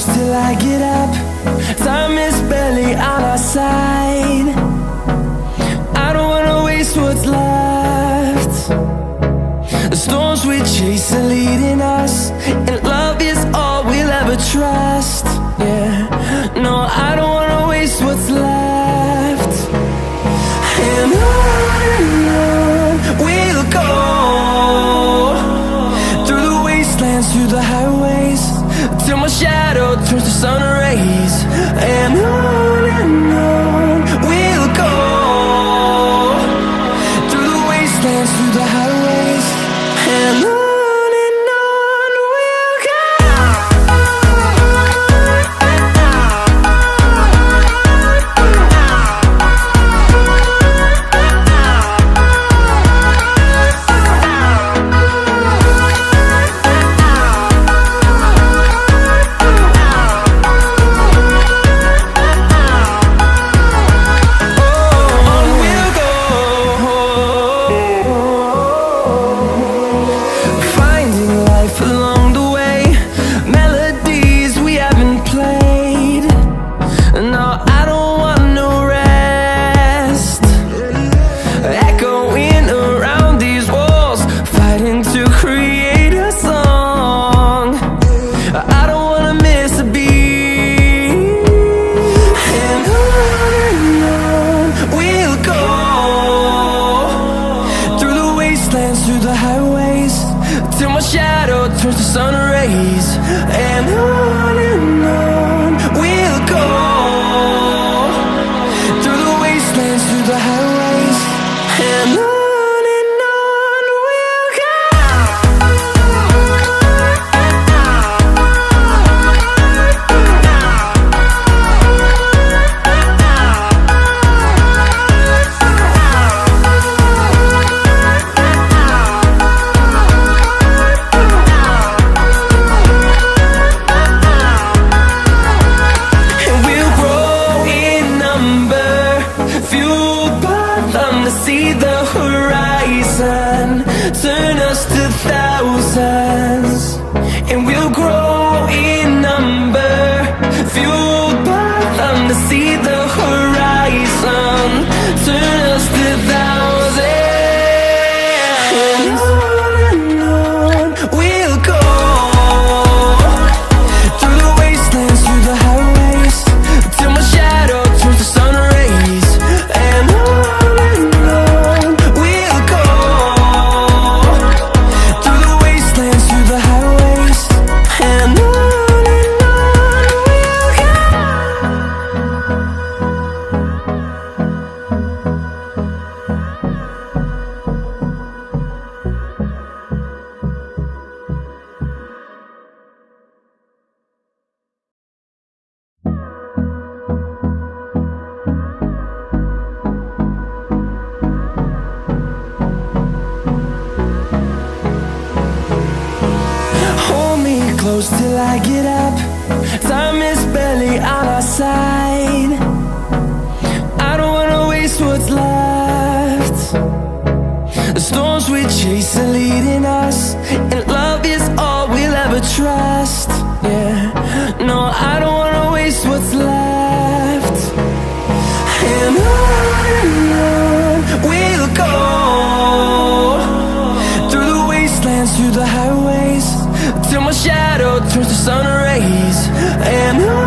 close till I get up. Time is barely on our side. I don't wanna waste what's left. The storms we chase are leading us, and love is all we'll ever trust. Yeah, no, I don't wanna waste what's left. And on we'll go, through the wastelands, through the highways, till my shadow turns to sun rays. And on we'll go, through the wastelands, through the highways, and on we'll go. Through the highways, till my shadow turns to sun rays. And on we'll go, through the wastelands, through the highways, and on we'll go. See the horizon, turn us to thousands, and we'll grow in number, fueled by them. To see the horizon, turn us to thousands, and on we'll go, through the wastelands, through the highways, till my shadow turns to sun rays. And on close till I get up. Time is barely on our side. I don't wanna waste what's left. The storms we chase are leading us, and love is all we'll ever trust. Yeah, no, I don't wanna waste what's left. And on we'll go, through the wastelands, through the highways, till my shadow turns to sun rays. And on